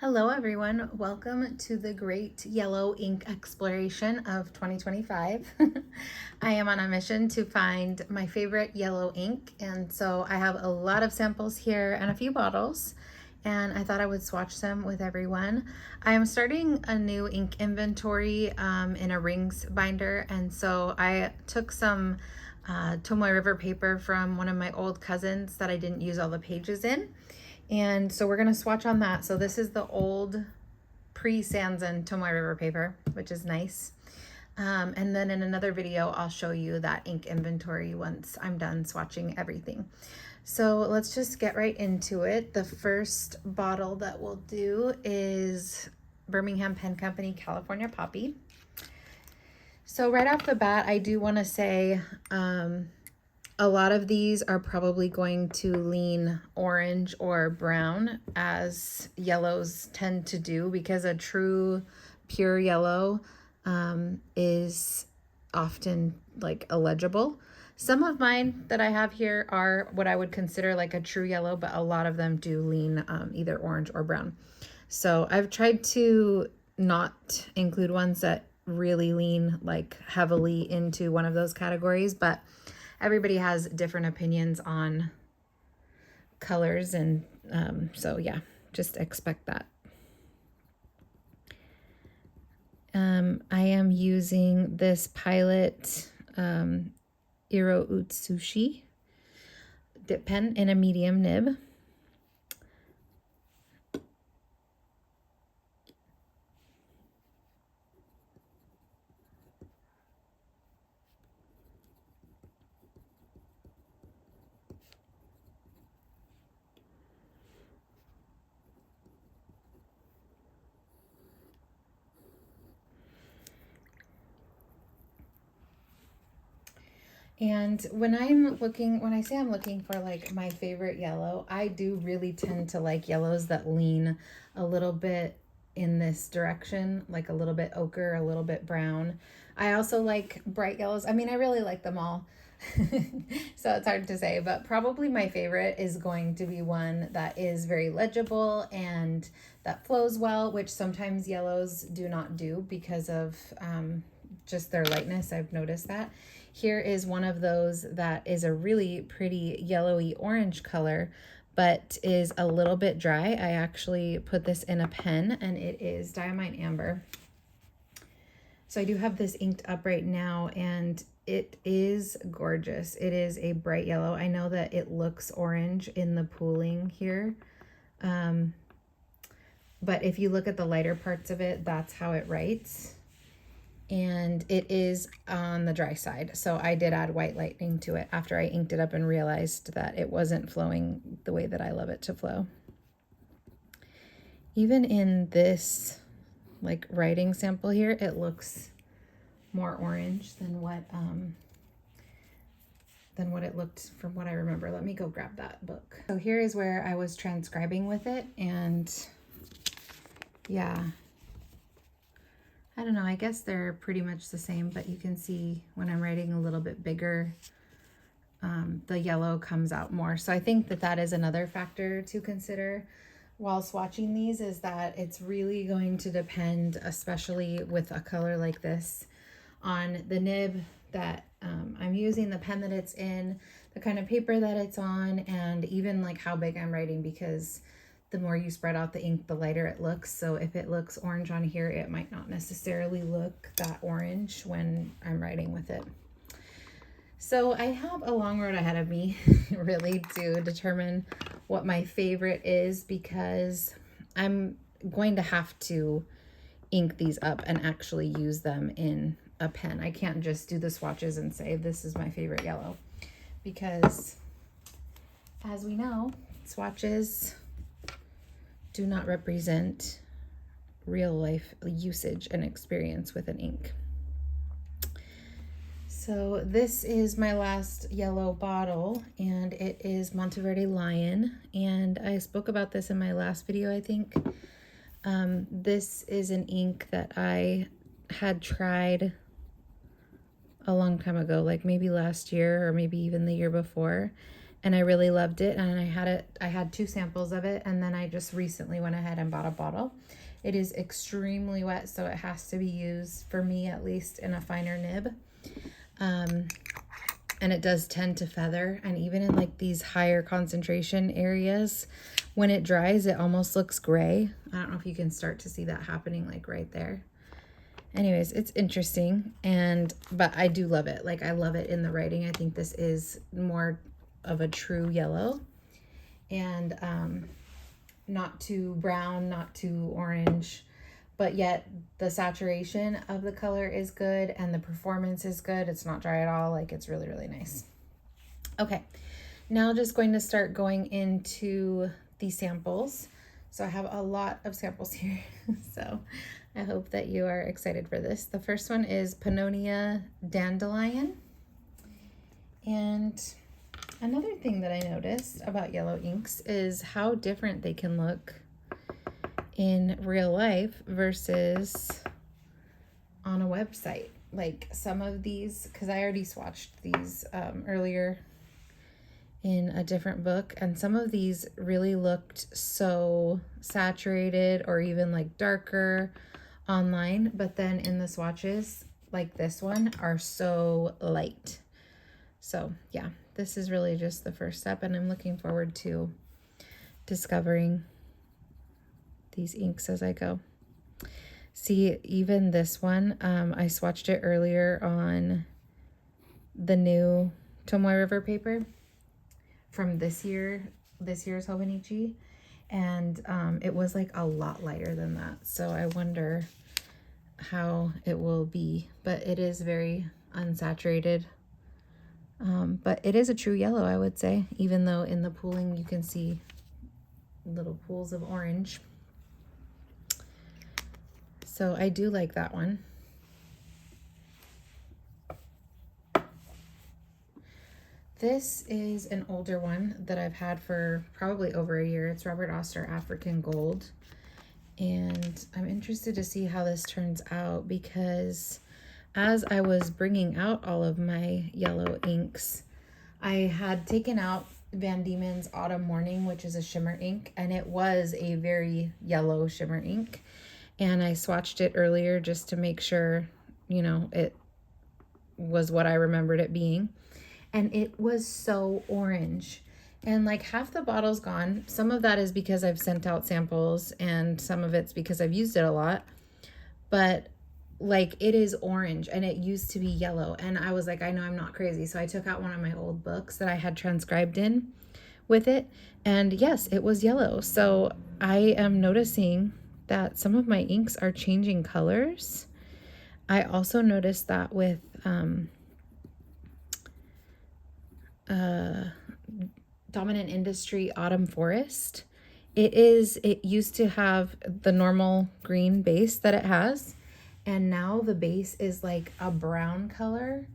Hello everyone, welcome to the Great Yellow Ink Exploration of 2025. I am on a mission to find my favorite yellow ink, and so I have a lot of samples here and a few bottles, and I thought I would swatch them with everyone. I am starting a new ink inventory in a rings binder, and so I took some Tomoe River paper from one of my old cousins that I didn't use all the pages in. And so we're going to swatch on that. So this is the old pre-Sanzen Tomoe River paper, which is nice. And then in another video, I'll show you that ink inventory once I'm done swatching everything. So let's just get right into it. The first bottle that we'll do is Birmingham Pen Company California Poppy. So right off the bat, I do want to say, a lot of these are probably going to lean orange or brown, as yellows tend to do, because a true pure yellow is often like illegible. Some of mine that I have here are what I would consider like a true yellow, but a lot of them do lean either orange or brown. So I've tried to not include ones that really lean like heavily into one of those categories, but everybody has different opinions on colors, and so yeah, just expect that. I am using this Pilot Iro Utsushi dip pen in a medium nib. And when I say I'm looking for like my favorite yellow, I do really tend to like yellows that lean a little bit in this direction, like a little bit ochre, a little bit brown. I also like bright yellows. I mean, I really like them all. So it's hard to say, but probably my favorite is going to be one that is very legible and that flows well, which sometimes yellows do not do because of just their lightness. I've noticed that. Here is one of those that is a really pretty yellowy orange color, but is a little bit dry. I actually put this in a pen, and it is Diamine Amber. So I do have this inked up right now, and it is gorgeous. It is a bright yellow. I know that it looks orange in the pooling here, but if you look at the lighter parts of it, that's how it writes. And it is on the dry side. So I did add white lightning to it after I inked it up and realized that it wasn't flowing the way that I love it to flow. Even in this like writing sample here, it looks more orange than what it looked from what I remember. Let me go grab that book. So here is where I was transcribing with it, and yeah, I don't know, I guess they're pretty much the same, but you can see when I'm writing a little bit bigger, the yellow comes out more. So I think that that is another factor to consider while swatching these, is that it's really going to depend, especially with a color like this, on the nib that I'm using, the pen that it's in, the kind of paper that it's on, and even like how big I'm writing, because the more you spread out the ink, the lighter it looks. So if it looks orange on here, it might not necessarily look that orange when I'm writing with it. So I have a long road ahead of me really to determine what my favorite is, because I'm going to have to ink these up and actually use them in a pen. I can't just do the swatches and say this is my favorite yellow, because as we know, swatches do not represent real life usage and experience with an ink. So this is my last yellow bottle, and it is Monteverde Lion, and I spoke about this in my last video, I think. This is an ink that I had tried a long time ago, like maybe last year or maybe even the year before, and I really loved it, and I had 2 samples of it, and then I just recently went ahead and bought a bottle. It is extremely wet, so it has to be used, for me at least, in a finer nib. And it does tend to feather, and even in like these higher concentration areas, when it dries, it almost looks gray. I don't know if you can start to see that happening like right there. Anyways, it's interesting, but I do love it. Like, I love it in the writing. I think this is more of a true yellow, and not too brown, not too orange, but yet the saturation of the color is good and the performance is good. It's not dry at all. Like, it's really, really nice. Okay, now just going to start going into the samples. So I have a lot of samples here. So I hope that you are excited for this. The first one is Pannonia Dandelion. And another thing that I noticed about yellow inks is how different they can look in real life versus on a website. Like, some of these, because I already swatched these earlier in a different book, and some of these really looked so saturated or even like darker online, but then in the swatches, like this one, are so light. So yeah, this is really just the first step, and I'm looking forward to discovering these inks as I go. See, even this one, I swatched it earlier on the new Tomoe River paper from this year's Hobonichi, and it was like a lot lighter than that. So I wonder how it will be, but it is very unsaturated. But it is a true yellow, I would say, even though in the pooling you can see little pools of orange. So I do like that one. This is an older one that I've had for probably over a year. It's Robert Oster African Gold. And I'm interested to see how this turns out, because as I was bringing out all of my yellow inks, I had taken out Van Diemen's Autumn Morning, which is a shimmer ink, and it was a very yellow shimmer ink. And I swatched it earlier just to make sure, you know, it was what I remembered it being. And it was so orange. And like half the bottle's gone. Some of that is because I've sent out samples, and some of it's because I've used it a lot. But like, it is orange, and it used to be yellow. And I was like, I know I'm not crazy. So I took out one of my old books that I had transcribed in with it. And yes, it was yellow. So I am noticing that some of my inks are changing colors. I also noticed that with Dominant Industry Autumn Forest. It used to have the normal green base that it has, and now the base is like a brown color,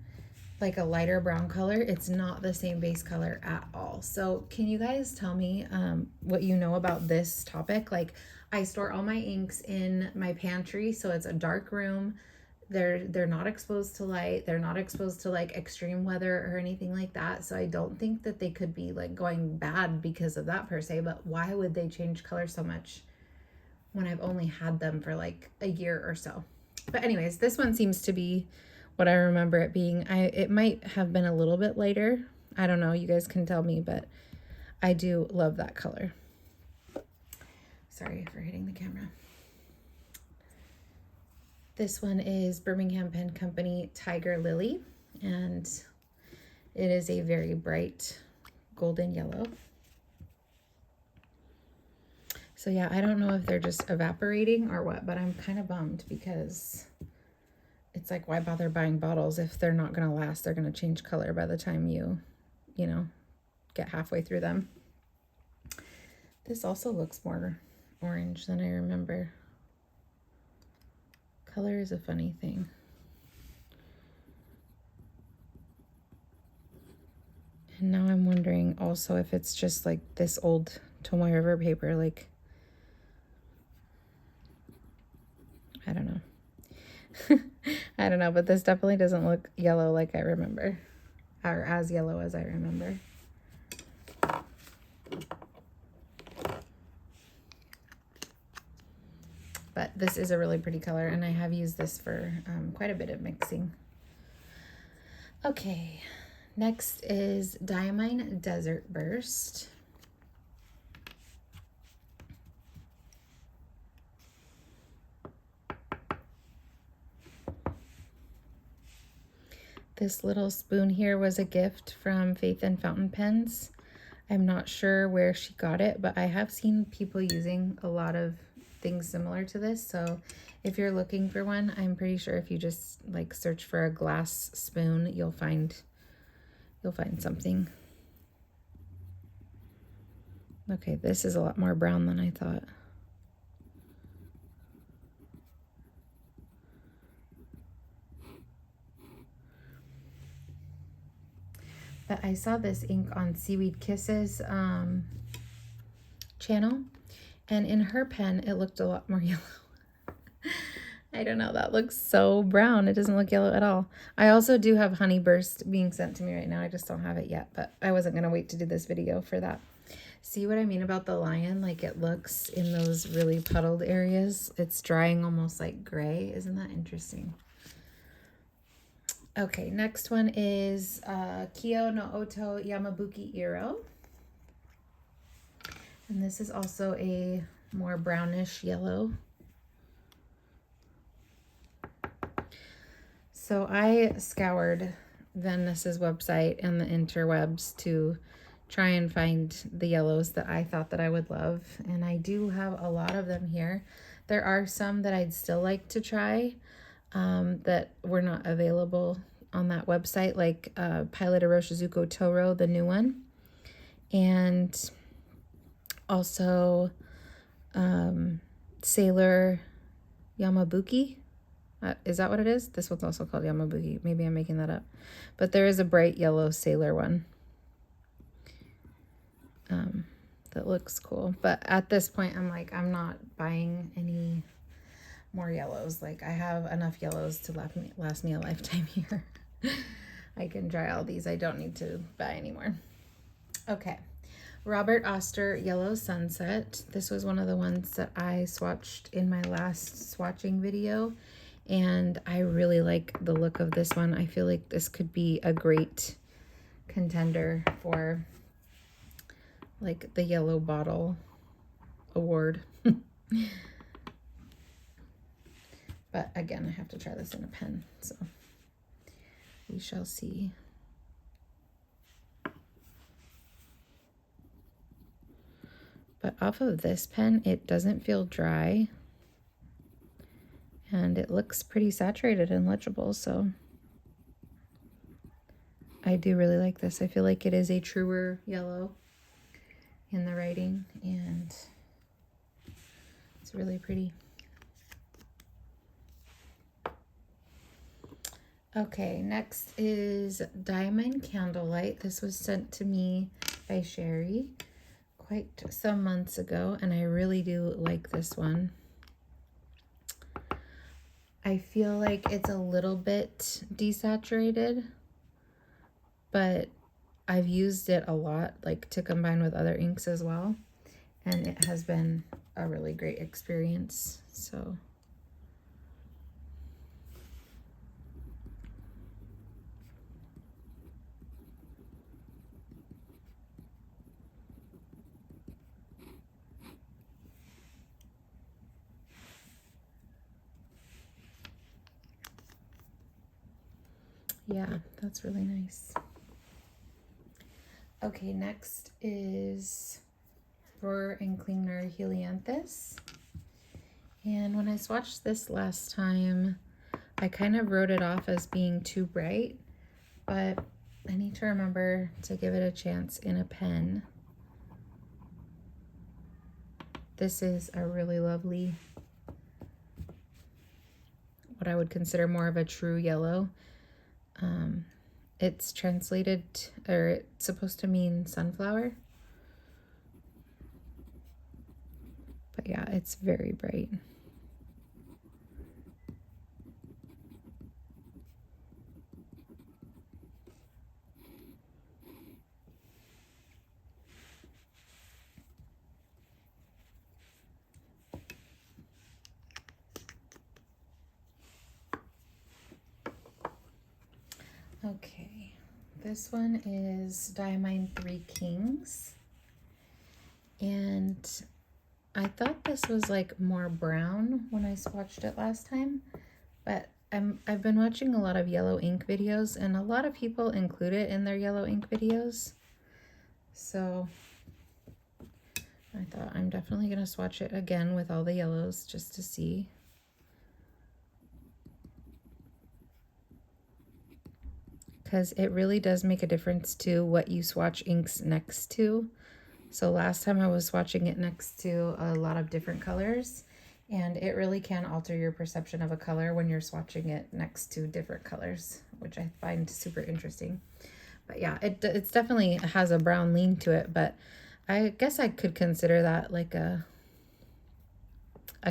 like a lighter brown color. It's not the same base color at all. So can you guys tell me what you know about this topic? Like, I store all my inks in my pantry, so it's a dark room. They're not exposed to light. They're not exposed to like extreme weather or anything like that. So I don't think that they could be like going bad because of that per se, but why would they change color so much when I've only had them for like a year or so? But anyways, this one seems to be what I remember it being. It might have been a little bit lighter. I don't know. You guys can tell me, but I do love that color. Sorry for hitting the camera. This one is Birmingham Pen Company Tiger Lily, and it is a very bright golden yellow. So yeah, I don't know if they're just evaporating or what, but I'm kind of bummed, because it's like, why bother buying bottles if they're not going to last? They're going to change color by the time you know, get halfway through them. This also looks more orange than I remember. Color is a funny thing. And now I'm wondering also if it's just like this old Tomoe River paper, like, I don't know. I don't know, but this definitely doesn't look yellow like I remember, or as yellow as I remember. But this is a really pretty color, and I have used this for quite a bit of mixing. Okay, next is Diamine Desert Burst. This little spoon here was a gift from Faith and Fountain Pens. I'm not sure where she got it, but I have seen people using a lot of things similar to this. So if you're looking for one, I'm pretty sure if you just like search for a glass spoon, you'll find something. Okay, this is a lot more brown than I thought. But I saw this ink on Seaweed Kisses channel, and in her pen it looked a lot more yellow. I don't know, that looks so brown. It doesn't look yellow at all. I also do have Honey Burst being sent to me right now. I just don't have it yet, but I wasn't gonna wait to do this video for that. See what I mean about the lion? Like, it looks in those really puddled areas, it's drying almost like gray. Isn't that interesting? Okay, next one is Kyo no Oto Yamabuki Iro. And this is also a more brownish yellow. So I scoured Venice's website and the interwebs to try and find the yellows that I thought that I would love. And I do have a lot of them here. There are some that I'd still like to try that were not available on that website, like Pilot Iroshizuku Toro, the new one. And also Sailor Yamabuki. Is that what it is? This one's also called Yamabuki. Maybe I'm making that up. But there is a bright yellow sailor one that looks cool. But at this point, I'm like, I'm not buying any more yellows. Like, I have enough yellows to last me a lifetime here. I can try all these. I don't need to buy anymore. Okay. Robert Oster Yellow Sunset. This was one of the ones that I swatched in my last swatching video, and I really like the look of this one. I feel like this could be a great contender for like the Yellow Bottle Award. But again, I have to try this in a pen, so we shall see. But off of this pen, it doesn't feel dry, and it looks pretty saturated and legible, so I do really like this. I feel like it is a truer yellow in the writing, and it's really pretty. Okay, next is Diamond Candlelight. This was sent to me by Sherry quite some months ago, and I really do like this one. I feel like it's a little bit desaturated, but I've used it a lot, like to combine with other inks as well, and it has been a really great experience. So yeah, that's really nice. Okay, next is Brewer and Klingner Helianthus. And when I swatched this last time, I kind of wrote it off as being too bright, but I need to remember to give it a chance in a pen. This is a really lovely, what I would consider more of a true yellow. It's translated, or it's supposed to mean sunflower. But yeah, it's very bright. Okay, this one is Diamine 3 Kings. And I thought this was like more brown when I swatched it last time, but I've been watching a lot of yellow ink videos, and a lot of people include it in their yellow ink videos. So I thought I'm definitely going to swatch it again with all the yellows just to see. Because it really does make a difference to what you swatch inks next to. So last time I was swatching it next to a lot of different colors, and it really can alter your perception of a color when you're swatching it next to different colors, which I find super interesting. But yeah, it's definitely has a brown lean to it, but I guess I could consider that like a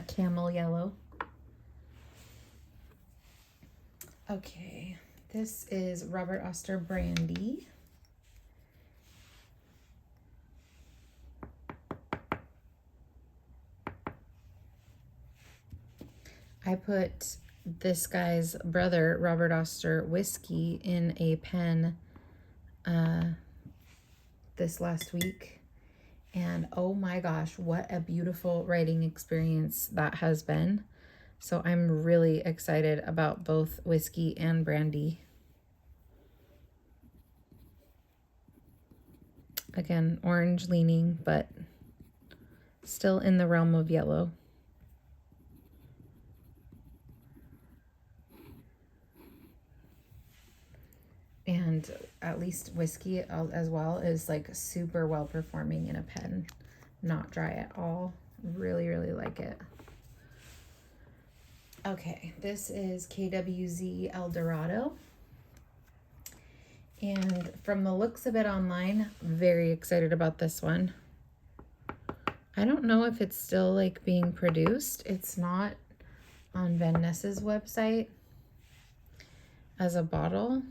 camel yellow. Okay, this is Robert Oster Brandy. I put this guy's brother, Robert Oster Whiskey, in a pen this last week. And oh my gosh, what a beautiful writing experience that has been. So I'm really excited about both Whiskey and Brandy. Again, orange leaning, but still in the realm of yellow. And at least Whiskey as well is like super well performing in a pen. Not dry at all. Really, really like it. Okay, this is KWZ El Dorado. And from the looks of it online, very excited about this one. I don't know if it's still like being produced. It's not on Van Ness's website as a bottle.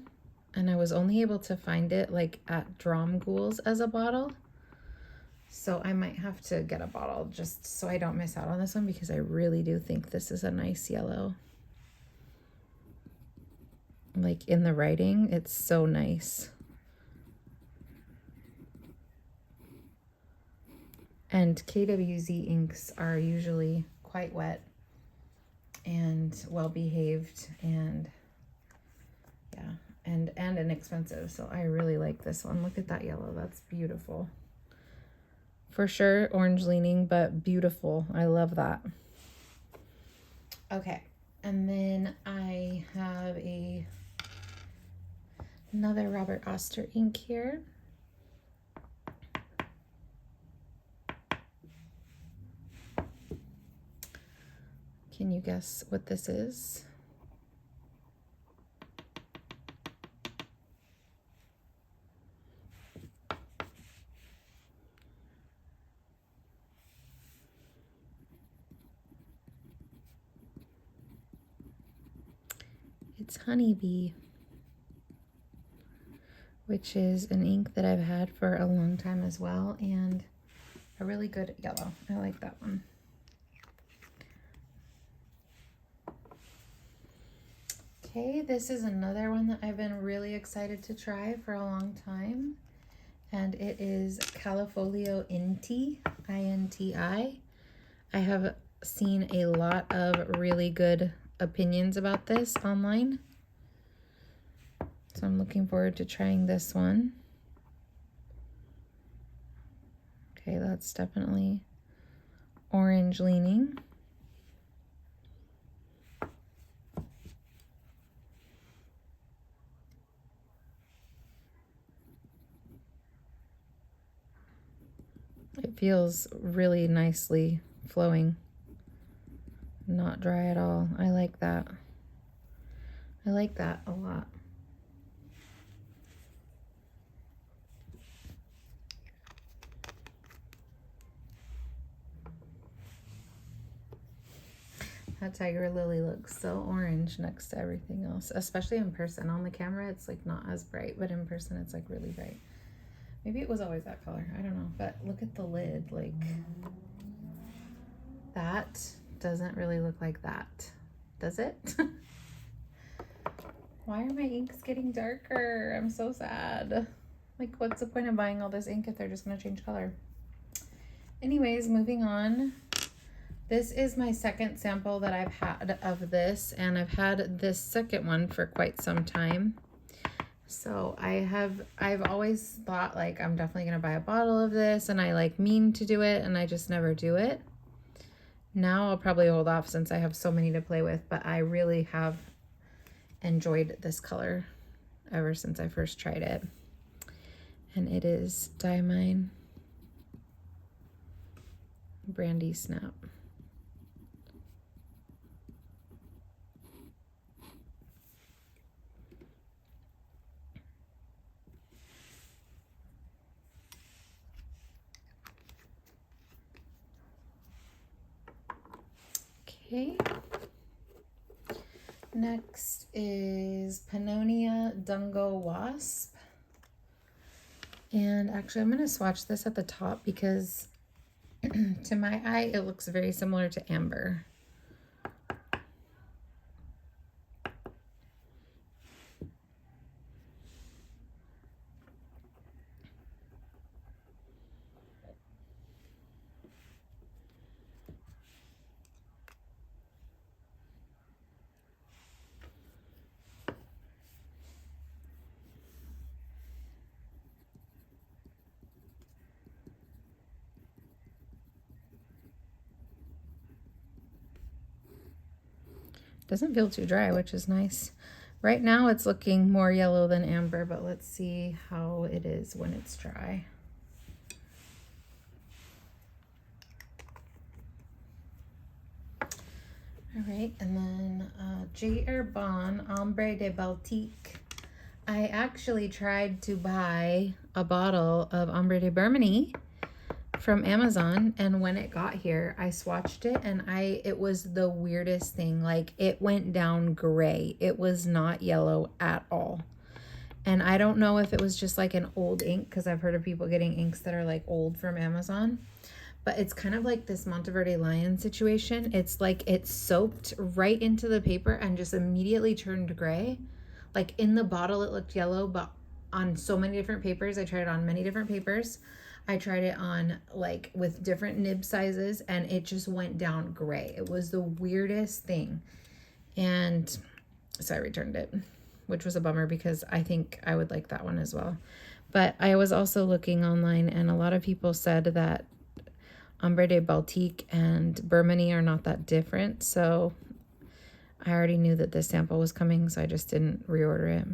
And I was only able to find it like at Dromgools as a bottle. So I might have to get a bottle just so I don't miss out on this one, because I really do think this is a nice yellow. Like in the writing, it's so nice. And KWZ inks are usually quite wet and well behaved, and yeah, and inexpensive. So I really like this one. Look at that yellow. That's beautiful. For sure, orange leaning, but beautiful. I love that. Okay, and then I have another Robert Oster ink here. Can you guess what this is? It's Honeybee, which is an ink that I've had for a long time as well, and a really good yellow. I like that one. Okay, this is another one that I've been really excited to try for a long time, and it is Califolio Inti, I-N-T-I. I have seen a lot of really good opinions about this online, so I'm looking forward to trying this one. Okay, that's definitely orange leaning. It feels really nicely flowing, not dry at all. I like that. I like that a lot. That tiger lily looks so orange next to everything else, especially in person. On the camera, it's like not as bright, but in person, it's like really bright. Maybe it was always that color. I don't know. But look at the lid. Like, that doesn't really look like that, does it? Why are my inks getting darker? I'm so sad. Like, what's the point of buying all this ink if they're just gonna change color? Anyways, moving on. This is my second sample that I've had of this, and I've had this second one for quite some time. So I've always thought like I'm definitely gonna buy a bottle of this, and I like mean to do it and I just never do it. Now I'll probably hold off since I have so many to play with, but I really have enjoyed this color ever since I first tried it. And it is Diamine Brandy Snap. Okay. Next is Pannonia Dungo Wasp. And actually, I'm going to swatch this at the top because to my eye, it looks very similar to Amber. Doesn't feel too dry, which is nice. Right now it's looking more yellow than amber, but let's see how it is when it's dry. All right, and then J. Herbin Ombre de Baltique. I actually tried to buy a bottle of Ombre de Burgundy from Amazon, and when it got here I swatched it and it was the weirdest thing. Like, it went down gray. It was not yellow at all. And I don't know if it was just like an old ink, because I've heard of people getting inks that are like old from Amazon, but it's kind of like this Monteverde Lion situation. It's like it soaked right into the paper and just immediately turned gray. Like, in the bottle it looked yellow, but on so many different papers, I tried it on many different papers, I tried it on like with different nib sizes, and it just went down gray. It was the weirdest thing. And so I returned it, which was a bummer because I think I would like that one as well. But I was also looking online, and a lot of people said that Ombre de Baltique and Burgundy are not that different. So I already knew that this sample was coming, so I just didn't reorder it.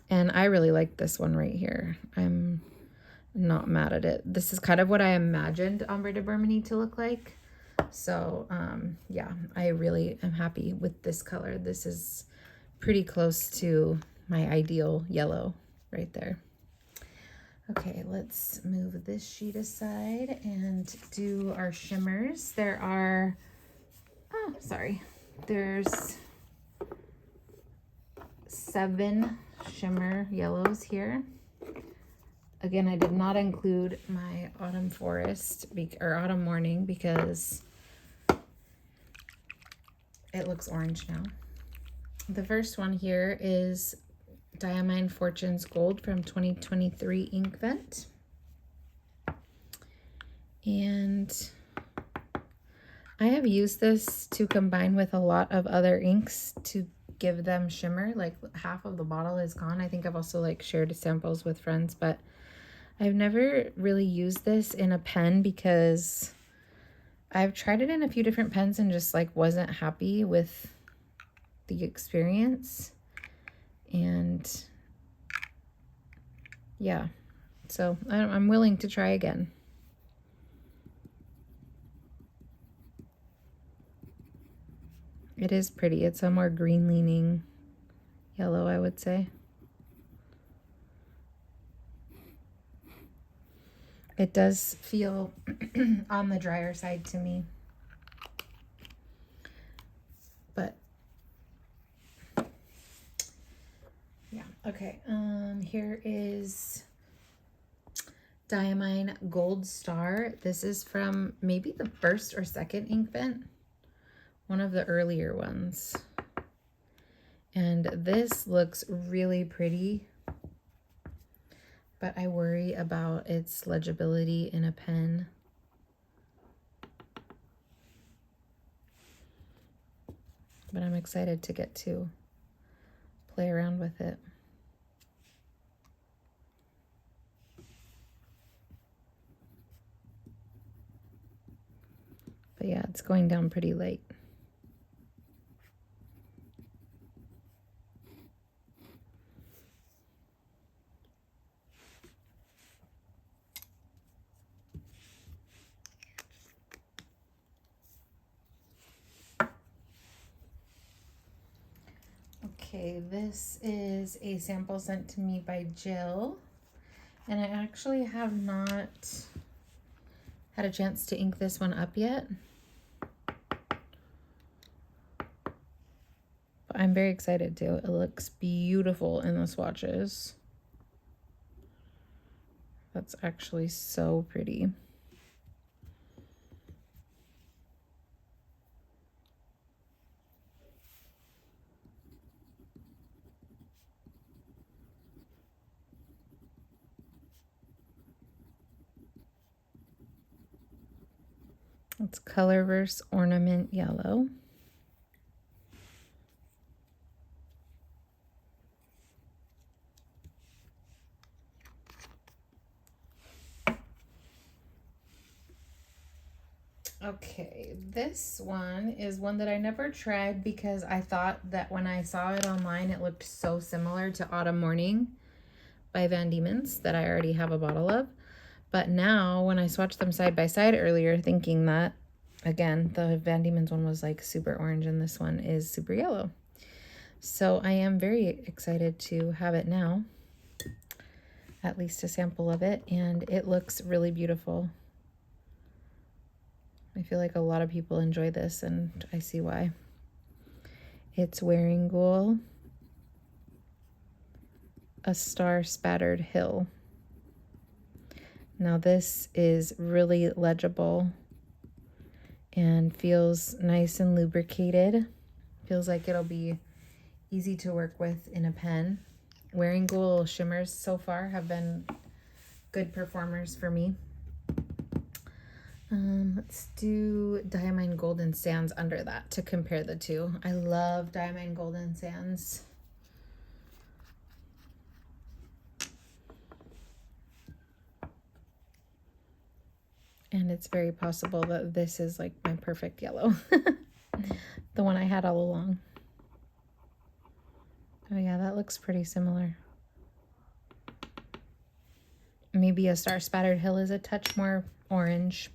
And I really like this one right here. I'm not mad at it. This is kind of what I imagined Ombre de Burgundy to look like. So yeah, I really am happy with this color. This is pretty close to my ideal yellow right there. Okay, let's move this sheet aside and do our shimmers. There's 7 shimmer yellows here. Again, I did not include my Autumn Forest or Autumn Morning because it looks orange now. The first one here is Diamine Fortunes Gold from 2023 Inkvent. And I have used this to combine with a lot of other inks to give them shimmer. Like, half of the bottle is gone. I think I've also like shared samples with friends, but I've never really used this in a pen because I've tried it in a few different pens and just like wasn't happy with the experience. And yeah, so I'm willing to try again. It is pretty. It's a more green leaning yellow, I would say. It does feel on the drier side to me. But yeah, okay. Here is Diamine Gold Star. This is from maybe the first or second Inkvent, one of the earlier ones. And this looks really pretty, but I worry about its legibility in a pen. But I'm excited to get to play around with it. But yeah, it's going down pretty light. Okay, this is a sample sent to me by Jill, and I actually have not had a chance to ink this one up yet. But I'm very excited to. It looks beautiful in the swatches. That's actually so pretty. It's Colorverse Ornament Yellow. Okay, this one is one that I never tried because I thought that when I saw it online, it looked so similar to Autumn Morning by Van Diemen's that I already have a bottle of. But now when I swatched them side by side earlier, thinking that, again, the Van Diemen's one was like super orange and this one is super yellow. So I am very excited to have it now, at least a sample of it, and it looks really beautiful. I feel like a lot of people enjoy this, and I see why. It's Wearing Goal, A Star Spattered Hill. Now this is really legible and feels nice and lubricated. Feels like it'll be easy to work with in a pen. Wearing Goal shimmers so far have been good performers for me. Let's do Diamond Golden Sands under that to compare the two. I love Diamond Golden Sands. And it's very possible that this is like my perfect yellow. The one I had all along. Oh yeah, that looks pretty similar. Maybe A Star Spattered Hill is a touch more orange.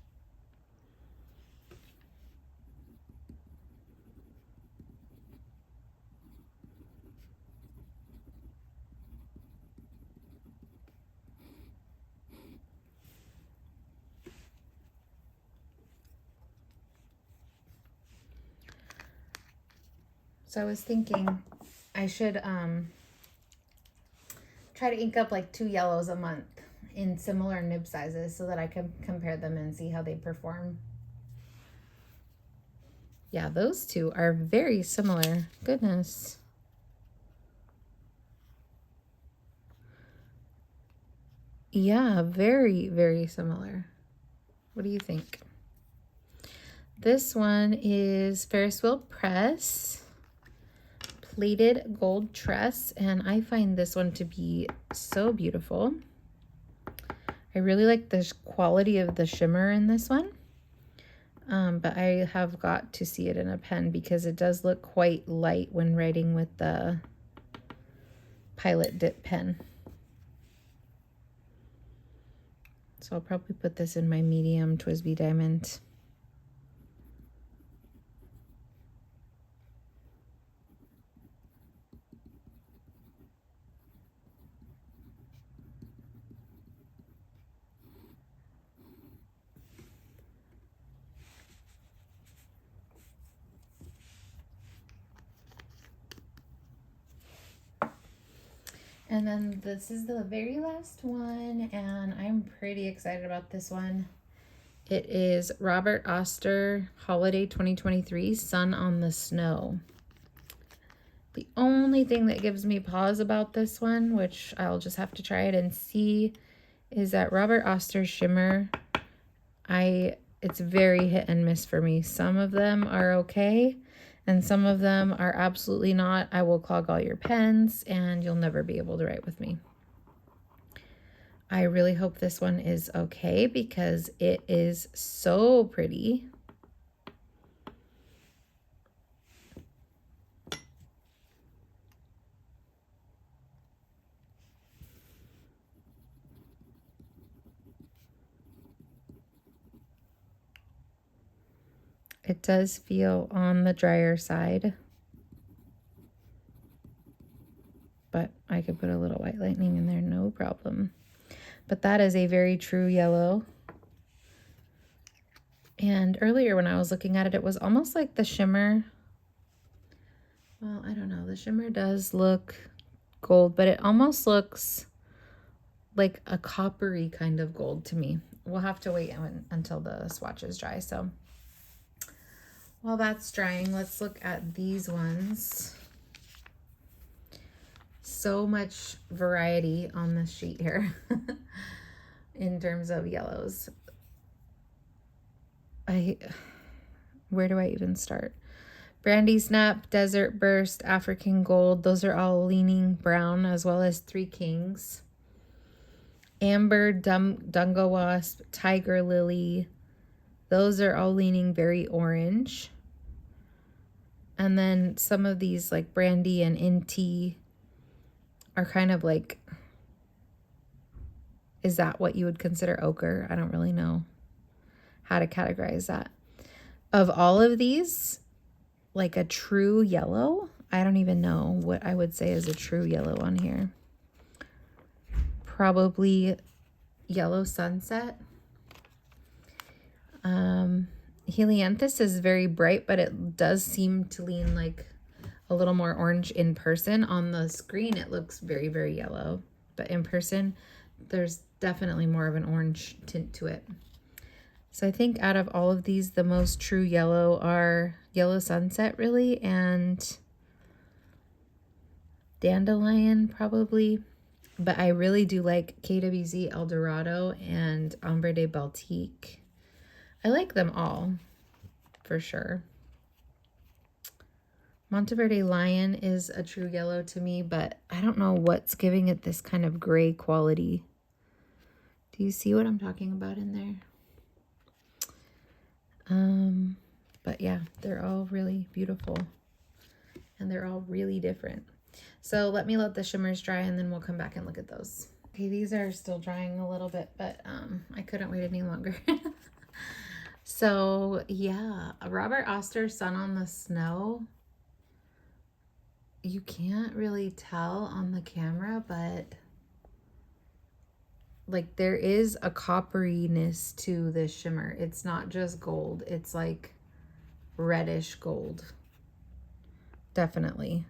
So I was thinking I should try to ink up like 2 yellows a month in similar nib sizes so that I can compare them and see how they perform. Yeah, those two are very similar. Goodness. Yeah, very, very similar. What do you think? This one is Ferris Wheel Press Plated Gold Tress, and I find this one to be so beautiful. I really like the quality of the shimmer in this one, but I have got to see it in a pen because it does look quite light when writing with the Pilot Dip pen. So I'll probably put this in my medium TWSBI diamond. And then this is the very last one, and I'm pretty excited about this one. It is Robert Oster Holiday 2023 Sun on the Snow. The only thing that gives me pause about this one, which I'll just have to try it and see, is that Robert Oster Shimmer. It's very hit and miss for me. Some of them are okay, and some of them are absolutely not. I will clog all your pens, and you'll never be able to write with me. I really hope this one is okay because it is so pretty. It does feel on the drier side, but I could put a little white lightning in there, no problem. But that is a very true yellow. And earlier when I was looking at it, it was almost like the shimmer. Well, I don't know. The shimmer does look gold, but it almost looks like a coppery kind of gold to me. We'll have to wait until the swatch is dry. So while that's drying, let's look at these ones. So much variety on this sheet here in terms of yellows. Where do I even start? Brandy Snap, Desert Burst, African Gold. Those are all leaning brown, as well as Three Kings. Amber, Dungo Wasp, Tiger Lily. Those are all leaning very orange. And then some of these like Brandy and Inti are kind of like, is that what you would consider ochre? I don't really know how to categorize that. Of all of these, like a true yellow, I don't even know what I would say is a true yellow on here. Probably Yellow Sunset. Helianthus is very bright, but it does seem to lean like a little more orange in person. On the screen, it looks very, very yellow, but in person, there's definitely more of an orange tint to it. So I think out of all of these, the most true yellow are Yellow Sunset, really, and Dandelion, probably. But I really do like KWZ El Dorado and Ombre de Baltique. I like them all, for sure. Monteverde Lion is a true yellow to me, but I don't know what's giving it this kind of gray quality. Do you see what I'm talking about in there? But yeah, they're all really beautiful, and they're all really different. So let the shimmers dry, and then we'll come back and look at those. Okay, these are still drying a little bit, but I couldn't wait any longer. So yeah, Robert Oster Sun on the Snow. You can't really tell on the camera, but like there is a copperiness to this shimmer. It's not just gold. It's like reddish gold. Definitely.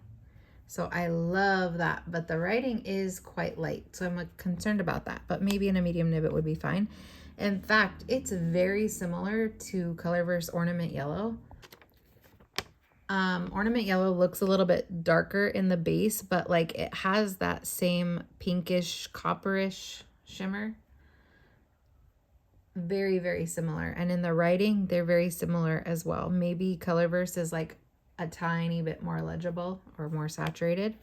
So I love that, but the writing is quite light, so I'm concerned about that, but maybe in a medium nib it would be fine. In fact, it's very similar to Colorverse Ornament Yellow. Ornament Yellow looks a little bit darker in the base, but like it has that same pinkish, copperish shimmer. Very, very similar. And in the writing, they're very similar as well. Maybe Colorverse is like a tiny bit more legible or more saturated.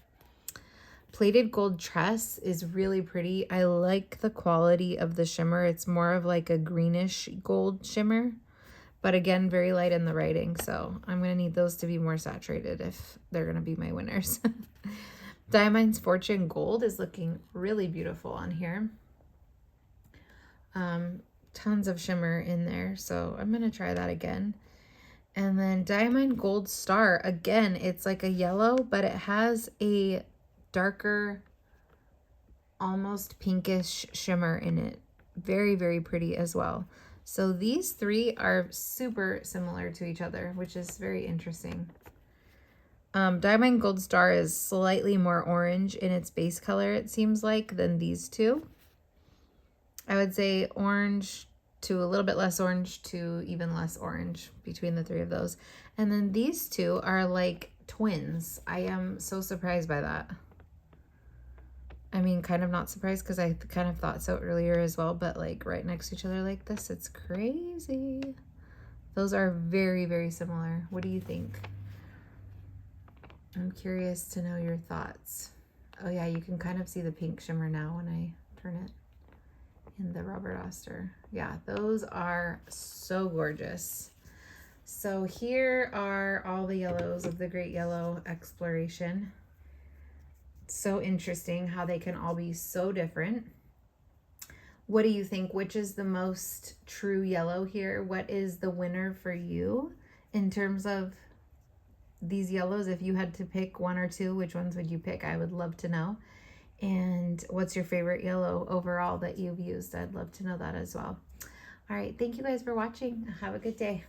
Plated Gold Tress is really pretty. I like the quality of the shimmer. It's more of like a greenish gold shimmer, but again, very light in the writing. So I'm going to need those to be more saturated if they're going to be my winners. Diamine's Fortune Gold is looking really beautiful on here. Tons of shimmer in there. So I'm going to try that again. And then Diamine Gold Star, again, it's like a yellow, but it has a darker, almost pinkish shimmer in it. Very, very pretty as well. So these three are super similar to each other, which is very interesting. Diamine Gold Star is slightly more orange in its base color, it seems like, than these two. I would say orange to a little bit less orange to even less orange between the three of those. And then these two are like twins. I am so surprised by that. I mean, kind of not surprised because I kind of thought so earlier as well, but like right next to each other like this, it's crazy. Those are very, very similar. What do you think? I'm curious to know your thoughts. Oh yeah, you can kind of see the pink shimmer now when I turn it in the rubber duster. Yeah, those are so gorgeous. So here are all the yellows of the Great Yellow Exploration. So interesting how they can all be so different. What do you think? Which is the most true yellow here? What is the winner for you in terms of these yellows? If you had to pick one or two, which ones would you pick? I would love to know. And what's your favorite yellow overall that you've used? I'd love to know that as well. All right, thank you guys for watching. Have a good day.